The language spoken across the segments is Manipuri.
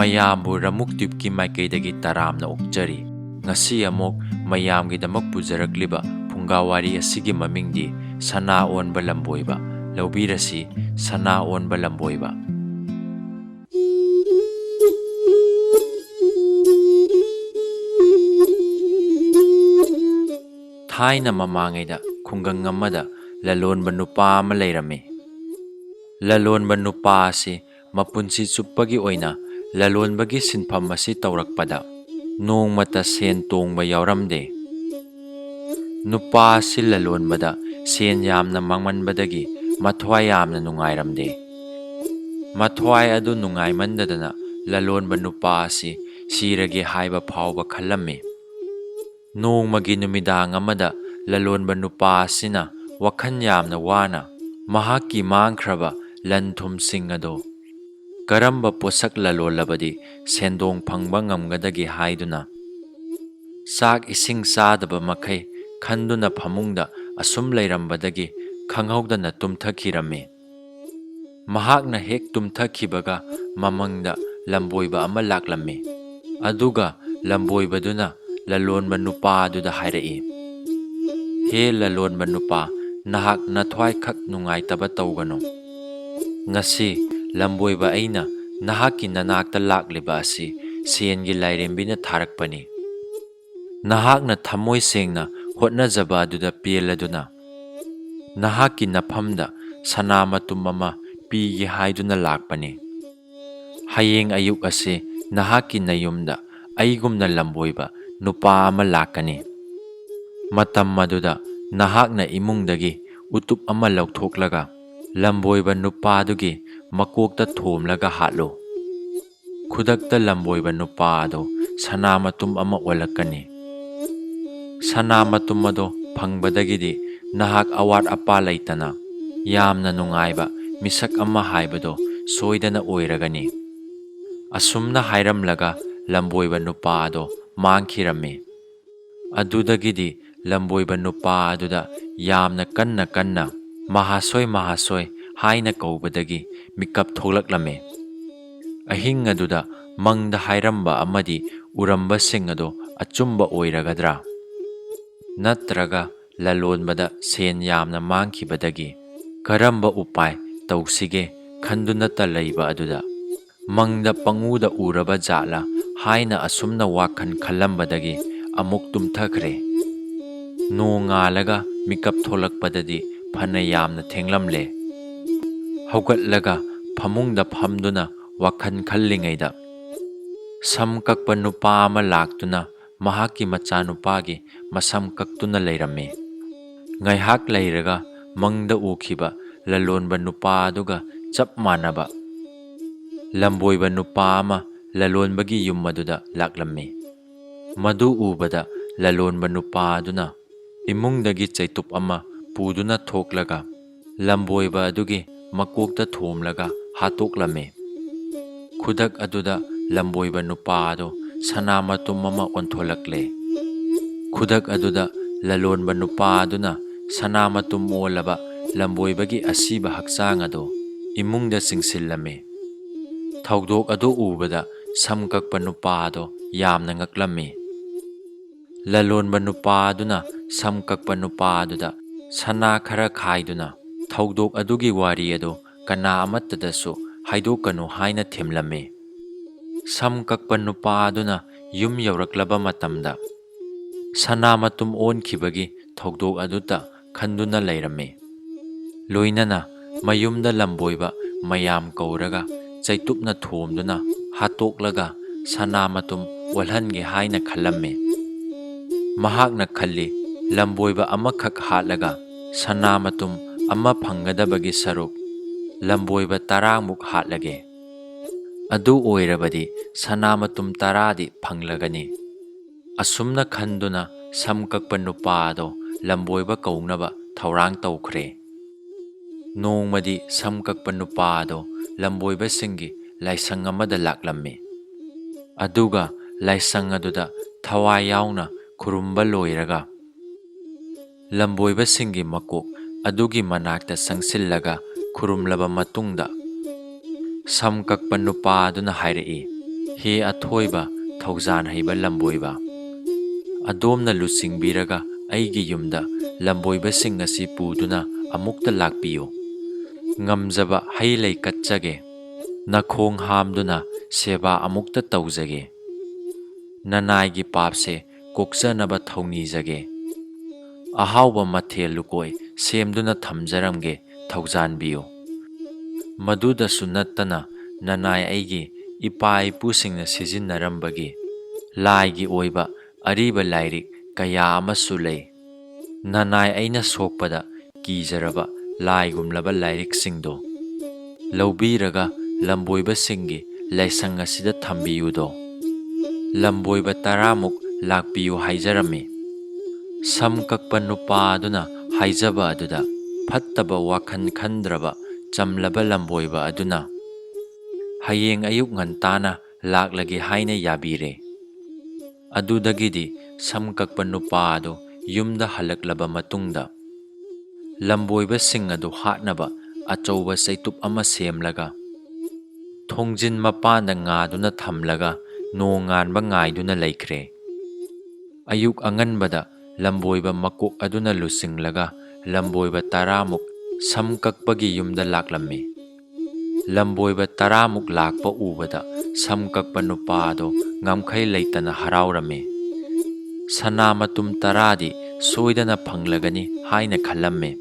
ꯃꯌꯥꯝꯕꯨ ꯔꯃꯨꯛꯇ꯭ꯌꯨꯕꯀꯤ ꯃꯥꯏꯀꯩꯗꯒꯤ ꯇꯔꯥꯝꯅ ꯑꯣꯛꯆꯔꯤ꯫ ꯉꯁꯤ ꯑꯃꯨꯛ ꯃꯌꯥꯝꯒꯤꯗꯃꯛ ꯄꯨꯖꯔꯛꯂꯤꯕ ꯐꯨꯡꯒꯥꯋꯥꯔꯤ ꯑꯁꯤꯒꯤ ꯃꯃꯤꯡꯗꯤ ꯁꯅꯥ ꯑꯣꯟꯕ ꯂꯝꯕꯣꯏꯕ꯫ ꯂꯧꯕꯤꯔꯁꯤ ꯁꯅꯥ ꯑꯣꯟꯕ ꯂꯝꯕꯣꯏꯕ꯫ ꯊꯥꯏꯅ ꯃꯃꯥꯡꯉꯩꯗ ꯈꯨꯡꯒꯪ ꯑꯃꯗ ꯂꯂꯣꯟꯕ ꯅꯨꯄꯥ ꯑꯃ ꯂꯩꯔꯝꯃꯤ꯫ ꯂꯂꯣꯟꯕ ꯅꯨꯄꯥ ꯑꯁꯤ ꯃꯄꯨꯟꯁꯤ ꯆꯨꯞꯄꯒꯤ ꯑꯣꯏꯅ ꯂꯂꯣꯟꯕꯒꯤ ꯁꯤꯟꯐꯝ ꯑꯁꯤ ꯇꯧꯔꯛꯄꯗ ꯅꯣꯡꯃꯇ ꯁꯦꯟ ꯇꯣꯡꯕ ꯌꯥꯎꯔꯝꯗꯦ꯫ ꯅꯨꯄꯥ ꯑꯁꯤ ꯂꯂꯣꯟꯕꯗ ꯁꯦꯟ ꯌꯥꯝꯅ ꯃꯥꯡꯃꯟꯕꯗꯒꯤ ꯃꯊ꯭ꯋꯥꯏ ꯌꯥꯝꯅ ꯅꯨꯡꯉꯥꯏꯔꯝꯗꯦ꯫ ꯃꯊ꯭ꯋꯥꯏ ꯑꯗꯨ ꯅꯨꯡꯉꯥꯏꯃꯟꯗꯗꯅ ꯂꯂꯣꯟꯕ ꯅꯨꯄꯥ ꯑꯁꯤ ꯁꯤꯔꯒꯦ ꯍꯥꯏꯕ ꯐꯥꯎꯕ ꯈꯜꯂꯝꯃꯤ꯫ ꯅꯣꯡꯃꯒꯤ ꯅꯨꯃꯤꯗꯥꯡ ꯑꯃꯗ ꯂꯂꯣꯟꯕ ꯅꯨꯄꯥ ꯑꯁꯤꯅ ꯋꯥꯈꯜ ꯌꯥꯝꯅ ꯋꯥꯅ ꯃꯍꯥꯛꯀꯤ ꯃꯥꯡꯈ꯭ꯔꯕ ꯂꯟ ꯊꯨꯝꯁꯤꯡ ꯑꯗꯨ ꯀꯔꯝꯕ ꯄꯣꯠꯁꯛ ꯂꯂꯣꯜꯂꯕꯗꯤ ꯁꯦꯟꯗꯣꯡ ꯐꯪꯕ ꯉꯝꯒꯗꯒꯦ ꯍꯥꯏꯗꯨꯅ ꯆꯥꯛ ꯏꯁꯤꯡ ꯆꯥꯗꯕ ꯃꯈꯩ ꯈꯟꯗꯨꯅ ꯐꯃꯨꯡꯗ ꯑꯁꯨꯝ ꯂꯩꯔꯝꯕꯗꯒꯤ ꯈꯪꯍꯧꯗꯅ ꯇꯨꯝꯊꯈꯤꯔꯝꯃꯤ꯫ ꯃꯍꯥꯛꯅ ꯍꯦꯛ ꯇꯨꯝꯊꯈꯤꯕꯒ ꯃꯃꯪꯗ ꯂꯝꯕꯣꯏꯕ ꯑꯃ ꯂꯥꯛꯂꯝꯃꯤ꯫ ꯑꯗꯨꯒ ꯂꯝꯕꯣꯏꯕꯗꯨꯅ ꯂꯂꯣꯟꯕ ꯅꯨꯄꯥ ꯑꯗꯨꯗ ꯍꯥꯏꯔꯛꯏ, "ꯍꯦ ꯂꯂꯣꯟꯕ ꯅꯨꯄꯥ, ꯅꯍꯥꯛ ꯅꯊ꯭ꯋꯥꯏꯈꯛ ꯅꯨꯡꯉꯥꯏꯇꯕ ꯇꯧꯒꯅꯨ꯫ ꯉꯁꯤ ꯂꯝꯕꯣꯏꯕ ꯑꯩꯅ ꯅꯍꯥꯛꯀꯤ ꯅꯅꯥꯛꯇ ꯂꯥꯛꯂꯤꯕ ꯑꯁꯤ ꯁꯦꯟꯒꯤ ꯂꯥꯏꯔꯦꯝꯕꯤꯅ ꯊꯥꯔꯛꯄꯅꯤ꯫ ꯅꯍꯥꯛꯅ ꯊꯃꯣꯏ ꯁꯦꯡꯅ ꯍꯣꯠꯅꯖꯕ ꯑꯗꯨꯗ ꯄꯦꯜꯂꯗꯨꯅ ꯅꯍꯥꯛꯀꯤ ꯅꯐꯝꯗ ꯁꯅꯥ ꯃꯇꯨꯝ ꯑꯃ ꯄꯤꯒꯦ ꯍꯥꯏꯗꯨꯅ ꯂꯥꯛꯄꯅꯤ꯫ ꯍꯌꯦꯡ ꯑꯌꯨꯛ ꯑꯁꯤ ꯅꯍꯥꯛꯀꯤ ꯅꯌꯨꯝꯗ ꯑꯩꯒꯨꯝꯅ ꯂꯝꯕꯣꯏꯕ ꯅꯨꯄꯥ ꯑꯃ ꯂꯥꯛꯀꯅꯤ꯫ ꯃꯇꯝ ꯑꯗꯨꯗ ꯅꯍꯥꯛꯅ ꯏꯃꯨꯡꯗꯒꯤ ꯎꯇꯨꯞ ꯑꯃ ꯂꯧꯊꯣꯛꯂꯒ ꯂꯝꯕꯣꯏꯕ ꯅꯨꯄꯥꯗꯨꯒꯤ ꯃꯀꯣꯛꯇ ꯊꯣꯝꯂꯒ ꯍꯥꯠꯂꯨ꯫ ꯈꯨꯗꯛꯇ ꯂꯝꯕꯣꯏꯕ ꯅꯨꯄꯥ ꯑꯗꯨ ꯁꯅꯥ ꯃꯇꯨꯝ ꯑꯃ ꯑꯣꯜꯂꯛꯀꯅꯤ꯫ ꯁꯅꯥ ꯃꯇꯨꯝ ꯑꯗꯨ ꯐꯪꯕꯗꯒꯤꯗꯤ ꯅꯍꯥꯛ ꯑꯋꯥꯠ ꯑꯄꯥ ꯂꯩꯇꯅ ꯌꯥꯝꯅ ꯅꯨꯡꯉꯥꯏꯕ ꯃꯤꯁꯛ ꯑꯃ ꯍꯥꯏꯕꯗꯨ ꯁꯣꯏꯗꯅ ꯑꯣꯏꯔꯒꯅꯤ." ꯑꯁꯨꯝꯅ ꯍꯥꯏꯔꯝꯂꯒ ꯂꯝꯕꯣꯏꯕ ꯅꯨꯄꯥ ꯑꯗꯨ ꯃꯥꯡꯈꯤꯔꯝꯃꯤ꯫ ꯑꯗꯨꯗꯒꯤꯗꯤ ꯂꯝꯕꯣꯏꯕ ꯅꯨꯄꯥ ꯑꯗꯨꯗ ꯌꯥꯝꯅ ꯀꯟꯅ ꯀꯟꯅ "ꯃꯍꯥꯁꯣꯏ ꯃꯍꯥꯁꯣꯏ" ꯍꯥꯏꯅ ꯀꯧꯕꯗꯒꯤ ꯃꯤꯀꯞ ꯊꯣꯛꯂꯛꯂꯝꯃꯤ꯫ ꯑꯍꯤꯡ ꯑꯗꯨꯗ ꯃꯪꯗ ꯍꯥꯏꯔꯝꯕ ꯑꯃꯗꯤ ꯎꯔꯝꯕꯁꯤꯡ ꯑꯗꯨ ꯑꯆꯨꯝꯕ ꯑꯣꯏꯔꯒꯗ꯭ꯔꯥ? ꯅꯠꯇ꯭ꯔꯒ ꯂꯂꯣꯟꯕꯗ ꯁꯦꯟ ꯌꯥꯝꯅ ꯃꯥꯡꯈꯤꯕꯗꯒꯤ ꯀꯔꯝꯕ ꯎꯄꯥꯏ ꯇꯧꯁꯤꯒꯦ ꯈꯟꯗꯨꯅꯇ ꯂꯩꯕ ꯑꯗꯨꯗ ꯃꯪꯗ ꯄꯪꯎꯗ ꯎꯔꯕ ꯖꯥꯠꯂꯥ ꯍꯥꯏꯅ ꯑꯁꯨꯝꯅ ꯋꯥꯈꯜ ꯈꯜꯂꯝꯕꯗꯒꯤ ꯑꯃꯨꯛ ꯇꯨꯝꯊꯈ꯭ꯔꯦ꯫ ꯅꯣꯡꯉꯥꯜꯂꯒ ꯃꯤꯀꯞ ꯊꯣꯛꯂꯛꯄꯗꯗꯤ ꯐꯅ ꯌꯥꯝꯅ ꯊꯦꯡꯂꯝꯂꯦ꯫ ꯍꯧꯒꯠꯂꯒ ꯐꯃꯨꯡꯗ ꯐꯝꯗꯨꯅ ꯋꯥꯈꯜ ꯈꯜꯂꯤꯉꯩꯗ ꯁꯝ ꯀꯛꯄ ꯅꯨꯄꯥ ꯑꯃ ꯂꯥꯛꯇꯨꯅ ꯃꯍꯥꯛꯀꯤ ꯃꯆꯥꯅꯨꯄꯥꯒꯤ ꯃꯁꯝ ꯀꯛꯇꯨꯅ ꯂꯩꯔꯝꯃꯤ꯫ ꯉꯥꯏꯍꯥꯛ ꯂꯩꯔꯒ ꯃꯪꯗ ꯎꯈꯤꯕ ꯂꯂꯣꯟꯕ ꯅꯨꯄꯥ ꯑꯗꯨꯒ ꯆꯞ ꯃꯥꯟꯅꯕ ꯂꯝꯕꯣꯏꯕ ꯅꯨꯄꯥ ꯑꯃ ꯂꯂꯣꯟꯕꯒꯤ ꯌꯨꯝ ꯑꯗꯨꯗ ꯂꯥꯛꯂꯝꯃꯤ꯫ ꯃꯗꯨ ꯎꯕꯗ ꯂꯂꯣꯟꯕ ꯅꯨꯄꯥ ꯑꯗꯨꯅ ꯏꯃꯨꯡꯗꯒꯤ ꯆꯩꯇꯨꯞ ꯑꯃ ꯄꯨꯗꯨꯅ ꯊꯣꯛꯂꯒ ꯂꯝꯕꯣꯏꯕ ꯑꯗꯨꯒꯤ ꯃꯀꯣꯛꯇ ꯊꯣꯝꯂꯒ ꯍꯥꯠꯇꯣꯛꯂꯝꯃꯤ꯫ ꯈꯨꯗꯛ ꯑꯗꯨꯗ ꯂꯝꯕꯣꯏꯕ ꯅꯨꯄꯥ ꯑꯗꯨ ꯁꯅꯥ ꯃꯇꯨꯝ ꯑꯃ ꯑꯣꯟꯊꯣꯛꯂꯛꯂꯦ꯫ ꯈꯨꯗꯛ ꯑꯗꯨꯗ ꯂꯂꯣꯟꯕ ꯅꯨꯄꯥ ꯑꯗꯨꯅ ꯁꯅꯥ ꯃꯇꯨꯝ ꯑꯣꯜꯂꯕ ꯂꯝꯕꯣꯏꯕꯒꯤ ꯑꯁꯤꯕ ꯍꯛꯆꯥꯡ ꯑꯗꯨ ꯏꯃꯨꯡꯗ ꯆꯤꯡꯁꯤꯜꯂꯝꯃꯤ꯫ ꯊꯧꯗꯣꯛ ꯑꯗꯨ ꯎꯕꯗ ꯁꯝ ꯀꯛꯄ ꯅꯨꯄꯥ ꯑꯗꯨ ꯌꯥꯝꯅ ꯉꯛꯂꯝꯃꯤ꯫ ꯂꯂꯣꯟꯕ ꯅꯨꯄꯥ ꯑꯗꯨꯅ ꯁꯝ ꯀꯛꯄ ꯅꯨꯄꯥ ꯑꯗꯨꯗ ꯁꯅꯥ ꯈꯔ ꯈꯥꯏꯗꯨꯅ ꯊꯧꯗꯣꯛ ꯑꯗꯨꯒꯤ ꯋꯥꯔꯤ ꯑꯗꯨ ꯀꯅꯥ ꯑꯃꯠꯇꯗꯁꯨ ꯍꯥꯏꯗꯣꯛꯀꯅꯨ ꯍꯥꯏꯅ ꯊꯦꯝꯂꯝꯃꯤ꯫ ꯁꯝ ꯀꯛꯄ ꯅꯨꯄꯥ ꯑꯗꯨꯅ ꯌꯨꯝ ꯌꯧꯔꯛꯂꯕ ꯃꯇꯝꯗ ꯁꯅꯥ ꯃꯇꯨꯝ ꯑꯣꯟꯈꯤꯕꯒꯤ ꯊꯧꯗꯣꯛ ꯑꯗꯨꯇ ꯈꯟꯗꯨꯅ ꯂꯩꯔꯝꯃꯤ꯫ ꯂꯣꯏꯅꯅ ꯃꯌꯨꯝꯗ ꯂꯝꯕꯣꯏꯕ ꯃꯌꯥꯝ ꯀꯧꯔꯒ ꯆꯩꯇꯨꯞꯅ ꯊꯣꯝꯗꯨꯅ ꯍꯥꯠꯇꯣꯛꯂꯒ ꯁꯅꯥ ꯃꯇꯨꯝ ꯑꯣꯜꯍꯟꯒꯦ ꯍꯥꯏꯅ ꯈꯜꯂꯝꯃꯤ꯫ ꯃꯍꯥꯛꯅ ꯈꯜꯂꯤ, ꯂꯝꯕꯣꯏꯕ ꯑꯃꯈꯛ ꯍꯥꯠꯂꯒ ꯁꯅꯥ ꯃꯇꯨꯝ ꯑꯃ ꯐꯪꯒꯗꯕꯒꯤ ꯁꯔꯨꯛ ꯂꯝꯕꯣꯏꯕ 10ꯃꯨꯛ ꯍꯥꯠꯂꯒꯦ꯫ ꯑꯗꯨ ꯑꯣꯏꯔꯕꯗꯤ ꯁꯅꯥ ꯃꯇꯨꯝ 10ꯗꯤ ꯐꯪꯂꯒꯅꯤ꯫ ꯑꯁꯨꯝꯅ ꯈꯟꯗꯨꯅ ꯁꯝ ꯀꯛꯄ ꯅꯨꯄꯥ ꯑꯗꯨ ꯂꯝꯕꯣꯏꯕ ꯀꯧꯅꯕ ꯊꯧꯔꯥꯡ ꯇꯧꯈ꯭ꯔꯦ꯫ ꯅꯣꯡꯃꯗꯤ ꯁꯝ ꯀꯛꯄ ꯅꯨꯄꯥ ꯑꯗꯨ ꯂꯝꯕꯣꯏꯕꯁꯤꯡꯒꯤ ꯂꯥꯏꯁꯪ ꯑꯃꯗ ꯂꯥꯛꯂꯝꯃꯤ꯫ ꯑꯗꯨꯒ ꯂꯥꯏꯁꯪ ꯑꯗꯨꯗ ꯊꯋꯥꯏ ꯌꯥꯎꯅ ꯈꯨꯔꯨꯝꯕ ꯂꯣꯏꯔꯒ ꯂꯝꯕꯣꯏꯕꯁꯤꯡꯒꯤ ꯃꯀꯣꯛ ꯑꯗꯨꯒꯤ ꯃꯅꯥꯛꯇ ꯆꯪꯁꯤꯜꯂꯒ ꯈꯨꯔꯨꯝꯂꯕ ꯃꯇꯨꯡꯗ ꯁꯝ ꯀꯛꯄ ꯅꯨꯄꯥ ꯑꯗꯨꯅ ꯍꯥꯏꯔꯛꯏ, ꯍꯦ ꯑꯊꯣꯏꯕ ꯊꯧꯖꯥꯟ ꯍꯩꯕ ꯂꯝꯕꯣꯏꯕ, ꯑꯗꯣꯝꯅ ꯂꯨꯆꯤꯡꯕꯤꯔꯒ ꯑꯩꯒꯤ ꯌꯨꯝꯗ ꯂꯝꯕꯣꯏꯕꯁꯤꯡ ꯑꯁꯤ ꯄꯨꯗꯨꯅ ꯑꯃꯨꯛꯇ ꯂꯥꯛꯄꯤꯌꯨ꯫ ꯉꯝꯖꯕ ꯍꯩ ꯂꯩ ꯀꯠꯆꯒꯦ, ꯅꯈꯣꯡ ꯍꯥꯝꯗꯨꯅ ꯁꯦꯕꯥ ꯑꯃꯨꯛꯇ ꯇꯧꯖꯒꯦ꯫ ꯅꯅꯥꯏꯒꯤ ꯄꯥꯞꯁꯦ ꯀꯣꯛꯆꯅꯕ ꯊꯧꯅꯤꯖꯒꯦ꯫ ꯑꯍꯥꯎꯕ ꯃꯊꯦꯜ ꯂꯨꯀꯣꯏ ꯁꯦꯝꯗꯨꯅ ꯊꯝꯖꯔꯝꯒꯦ, ꯊꯧꯖꯥꯟꯕꯤꯌꯨ꯫ ꯃꯗꯨꯗꯁꯨ ꯅꯠꯇꯅ ꯅꯅꯥꯏ ꯑꯩꯒꯤ ꯏꯄꯥ ꯏꯄꯨꯁꯤꯡꯅ ꯁꯤꯖꯤꯟꯅꯔꯝꯕꯒꯤ ꯂꯥꯏꯒꯤ ꯑꯣꯏꯕ ꯑꯔꯤꯕ ꯂꯥꯏꯔꯤꯛ ꯀꯌꯥ ꯑꯃꯁꯨ ꯂꯩ꯫ ꯅꯅꯥꯏ ꯑꯩꯅ ꯁꯣꯛꯄꯗ ꯀꯤꯖꯔꯕ ꯂꯥꯏꯒꯨꯝꯂꯕ ꯂꯥꯏꯔꯤꯛꯁꯤꯡꯗꯣ ꯂꯧꯕꯤꯔꯒ ꯂꯝꯕꯣꯏꯕꯁꯤꯡꯒꯤ ꯂꯥꯏꯁꯪ ꯑꯁꯤꯗ ꯊꯝꯕꯤꯌꯨꯗꯣ꯫ ꯂꯝꯕꯣꯏꯕ 10ꯃꯨꯛ ꯂꯥꯛꯄꯤꯌꯨ ꯍꯥꯏꯖꯔꯝꯃꯤ꯫ ꯁꯝ ꯀꯛꯄ ꯅꯨꯄꯥ ꯑꯗꯨꯅ ꯍꯥꯏꯖꯕ ꯑꯗꯨꯗ ꯐꯠꯇꯕ ꯋꯥꯈꯜ ꯈꯟꯗ꯭ꯔꯕ ꯆꯝꯂꯕ ꯂꯝꯕꯣꯏꯕ ꯑꯗꯨꯅ ꯍꯌꯦꯡ ꯑꯌꯨꯛ ꯉꯟꯇꯥꯅ ꯂꯥꯛꯂꯒꯦ ꯍꯥꯏꯅ ꯌꯥꯕꯤꯔꯦ꯫ ꯑꯗꯨꯗꯒꯤꯗꯤ ꯁꯝ ꯀꯛꯄ ꯅꯨꯄꯥ ꯑꯗꯨ ꯌꯨꯝꯗ ꯍꯜꯂꯛꯂꯕ ꯃꯇꯨꯡꯗ ꯂꯝꯕꯣꯏꯕꯁꯤꯡ ꯑꯗꯨ ꯍꯥꯠꯅꯕ ꯑꯆꯧꯕ ꯆꯩꯇꯨꯞ ꯑꯃ ꯁꯦꯝꯂꯒ ꯊꯣꯡꯖꯤꯟ ꯃꯄꯥꯟꯗ ꯉꯥꯗꯨꯅ ꯊꯝꯂꯒ ꯅꯣꯡ ꯉꯥꯟꯕ ꯉꯥꯏꯗꯨꯅ ꯂꯩꯈ꯭ꯔꯦ꯫ ꯑꯌꯨꯛ ꯑꯉꯟꯕꯗ ꯂꯝꯕꯣꯏꯕ ꯃꯀꯣꯛ ꯑꯗꯨꯅ ꯂꯨꯆꯤꯡꯂꯒ ꯂꯝꯕꯣꯏꯕ 10ꯃꯨꯛ ꯁꯝ ꯀꯛꯄꯒꯤ ꯌꯨꯝꯗ ꯂꯥꯛꯂꯝꯃꯤ꯫ ꯂꯝꯕꯣꯏꯕ 10ꯃꯨꯛ ꯂꯥꯛꯄ ꯎꯕꯗ ꯁꯝ ꯀꯛꯄ ꯅꯨꯄꯥ ꯑꯗꯨ ꯉꯝꯈꯩ ꯂꯩꯇꯅ ꯍꯔꯥꯎꯔꯝꯃꯤ꯫ ꯁꯅꯥ ꯃꯇꯨꯝ 10ꯗꯤ ꯁꯣꯏꯗꯅ ꯐꯪꯂꯒꯅꯤ ꯍꯥꯏꯅ ꯈꯜꯂꯝꯃꯤ꯫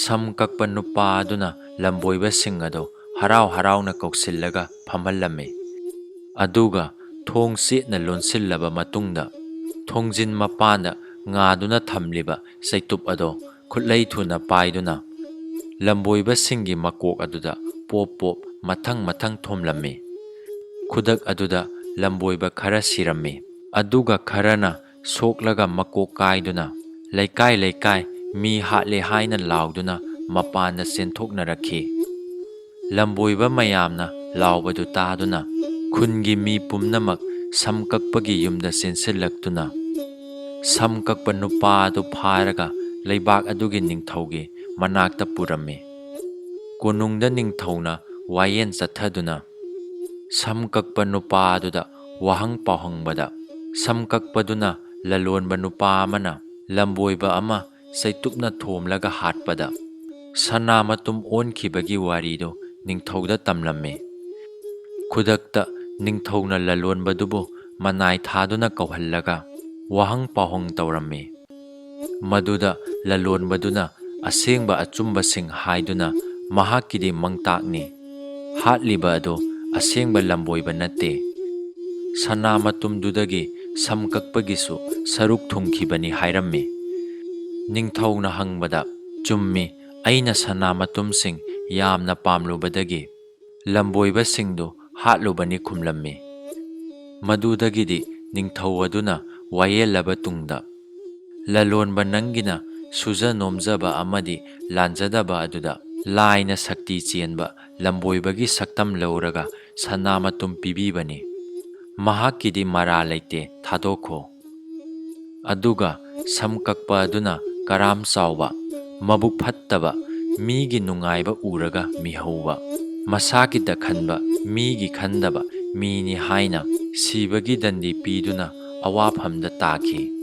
ꯁꯝ ꯀꯛꯄ ꯅꯨꯄꯥ ꯑꯗꯨꯅ ꯂꯝꯕꯣꯏꯕꯁꯤꯡ ꯑꯗꯨ ꯍꯔꯥꯎ ꯍꯔꯥꯎꯅ ꯀꯧꯁꯤꯜꯂꯒ ꯐꯝꯍꯜꯂꯝꯃꯤ꯫ ꯑꯗꯨꯒ ꯊꯣꯡ ꯆꯦꯠꯅ ꯂꯣꯟꯁꯤꯜꯂꯕ ꯃꯇꯨꯡꯗ ꯊꯣꯡꯖꯤꯟ ꯃꯄꯥꯟꯗ ꯉꯥꯗꯨꯅ ꯊꯝꯂꯤꯕ ꯆꯩꯇꯨꯞ ꯑꯗꯣ ꯈꯨꯠꯂꯩ ꯊꯨꯅ ꯄꯥꯏꯗꯨꯅ ꯂꯝꯕꯣꯏꯕꯁꯤꯡꯒꯤ ꯃꯀꯣꯛ ꯑꯗꯨꯗ ꯄꯣꯞ ꯄꯣꯞ ꯃꯊꯪ ꯃꯊꯪ ꯊꯣꯝꯂꯝꯃꯤ꯫ ꯈꯨꯗꯛ ꯑꯗꯨꯗ ꯂꯝꯕꯣꯏꯕ ꯈꯔ ꯁꯤꯔꯝꯃꯤ꯫ ꯑꯗꯨꯒ ꯈꯔꯅ ꯁꯣꯛꯂꯒ ꯃꯀꯣꯛ ꯀꯥꯏꯗꯨꯅ ꯂꯩꯀꯥꯏ ꯂꯩꯀꯥꯏ ꯃꯤ ꯍꯥꯠꯂꯦ ꯍꯥꯏꯅ ꯂꯥꯎꯗꯨꯅ ꯃꯄꯥꯟꯗ ꯆꯦꯟꯊꯣꯛꯅꯔꯛꯈꯤ꯫ ꯂꯝꯕꯣꯏꯕ ꯃꯌꯥꯝꯅ ꯂꯥꯎꯕꯗꯨ ꯇꯥꯗꯨꯅ ꯈꯨꯟꯒꯤ ꯃꯤ ꯄꯨꯝꯅꯃꯛ ꯁꯝ ꯀꯛꯄꯒꯤ ꯌꯨꯝꯗ ꯆꯦꯟꯁꯤꯜꯂꯛꯇꯨꯅ ꯁꯝ ꯀꯛꯄ ꯅꯨꯄꯥ ꯑꯗꯨ ꯐꯥꯔꯒ ꯂꯩꯕꯥꯛ ꯑꯗꯨꯒꯤ ꯅꯤꯡꯊꯧꯒꯤ ꯃꯅꯥꯛꯇ ꯄꯨꯔꯝꯃꯤ꯫ ꯀꯣꯅꯨꯡꯗ ꯅꯤꯡꯊꯧꯅ ꯋꯥꯌꯦꯜ ꯆꯠꯊꯗꯨꯅ ꯁꯝ ꯀꯛꯄ ꯅꯨꯄꯥ ꯑꯗꯨꯗ ꯋꯥꯍꯪ ꯄꯥꯎꯍꯪꯕꯗ ꯁꯝ ꯀꯛꯄꯗꯨꯅ ꯂꯂꯣꯟꯕ ꯅꯨꯄꯥ ꯑꯃꯅ ꯂꯝꯕꯣꯏꯕ ꯑꯃ ꯆꯩꯇꯨꯞꯅ ꯊꯣꯝꯂꯒ ꯍꯥꯠꯄꯗ ꯁꯅꯥ ꯃꯇꯨꯝ ꯑꯣꯟꯈꯤꯕꯒꯤ ꯋꯥꯔꯤꯗꯨ ꯅꯤꯡꯊꯧꯗ ꯇꯝꯂꯝꯃꯤ꯫ ꯈꯨꯗꯛꯇ ꯅꯤꯡꯊꯧꯅ ꯂꯂꯣꯟꯕꯗꯨꯕꯨ ꯃꯅꯥꯏ ꯊꯥꯗꯨꯅ ꯀꯧꯍꯜꯂꯒ ꯋꯥꯍꯪ ꯄꯥꯎꯍꯪ ꯇꯧꯔꯝꯃꯤ꯫ ꯃꯗꯨꯗ ꯂꯂꯣꯟꯕꯗꯨꯅ ꯑꯁꯦꯡꯕ ꯑꯆꯨꯝꯕꯁꯤꯡ ꯍꯥꯏꯗꯨꯅ ꯃꯍꯥꯛꯀꯤꯗꯤ ꯃꯪꯇꯥꯛꯅꯤ, ꯍꯥꯠꯂꯤꯕ ꯑꯗꯨ ꯑꯁꯦꯡꯕ ꯂꯝꯕꯣꯏꯕ ꯅꯠꯇꯦ, ꯁꯅꯥ ꯃꯇꯨꯝꯗꯨꯗꯒꯤ ꯁꯝ ꯀꯛꯄꯒꯤꯁꯨ ꯁꯔꯨꯛ ꯊꯨꯡꯈꯤꯕꯅꯤ ꯍꯥꯏꯔꯝꯃꯤ꯫ ꯅꯤꯡꯊꯧꯅ ꯍꯪꯕꯗ ꯆꯨꯝꯃꯤ, ꯑꯩꯅ ꯁꯅꯥ ꯃꯇꯨꯝꯁꯤꯡ ꯌꯥꯝꯅ ꯄꯥꯝꯂꯨꯕꯗꯒꯤ ꯂꯝꯕꯣꯏꯕꯁꯤꯡꯗꯨ ꯍꯥꯠꯂꯨꯕꯅꯤ ꯈꯨꯝꯂꯝꯃꯤ꯫ ꯃꯗꯨꯗꯒꯤꯗꯤ ꯅꯤꯡꯊꯧ ꯑꯗꯨꯅ ꯋꯥꯌꯦꯜꯂꯕ ꯇꯨꯡꯗ ꯂꯂꯣꯟꯕ ꯅꯪꯒꯤꯅ ꯁꯨꯖ ꯅꯣꯝꯖꯕ ꯑꯃꯗꯤ ꯂꯥꯟꯖꯗꯕ ꯑꯗꯨꯗ ꯂꯥꯏꯅ ꯁꯛꯇꯤ ꯆꯦꯟꯕ ꯂꯝꯕꯣꯏꯕꯒꯤ ꯁꯛꯇꯝ ꯂꯧꯔꯒ ꯁꯅꯥ ꯃꯇꯨꯝ ꯄꯤꯕꯤꯕꯅꯤ꯫ ꯃꯍꯥꯛꯀꯤꯗꯤ ꯃꯔꯥꯜ ꯂꯩꯇꯦ, ꯊꯥꯗꯣꯛꯈꯣ꯫ ꯑꯗꯨꯒ ꯁꯝ ꯀꯛꯄ ꯑꯗꯨꯅ ꯀꯔꯥꯝ ꯆꯥꯎꯕ, ꯃꯕꯨꯛ ꯐꯠꯇꯕ, ꯃꯤꯒꯤ ꯅꯨꯡꯉꯥꯏꯕ ꯎꯔꯒ ꯃꯤꯍꯧꯕ, ꯃꯁꯥꯒꯤꯗ ꯈꯟꯕ ꯃꯤꯒꯤ ꯈꯟꯗꯕ ꯃꯤꯅꯤ ꯍꯥꯏꯅ ꯁꯤꯕꯒꯤ ꯗꯟꯗꯤ ꯄꯤꯗꯨꯅ ꯑꯋꯥꯐꯝꯗ ꯇꯥꯈꯤ꯫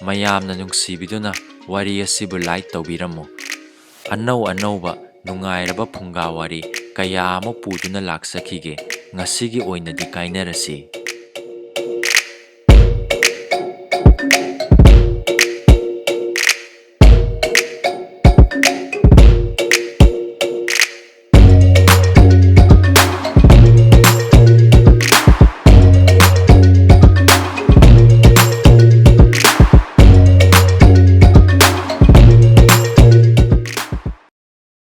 ꯃꯌꯥꯝꯅ ꯅꯨꯡꯁꯤꯕꯤꯗꯨꯅ ꯋꯥꯔꯤ ꯑꯁꯤꯕꯨ ꯂꯥꯏꯛ ꯇꯧꯕꯤꯔꯝꯃꯨ꯫ ꯑꯅꯧ ꯑꯅꯧꯕ ꯅꯨꯡꯉꯥꯏꯔꯕ ꯐꯨꯡꯒꯥ ꯋꯥꯔꯤ ꯀꯌꯥ ꯑꯃ ꯄꯨꯗꯨꯅ ꯂꯥꯛꯆꯈꯤꯒꯦ꯫ ꯉꯁꯤꯒꯤ ꯑꯣꯏꯅꯗꯤ ꯀꯥꯏꯅꯔꯁꯤ꯫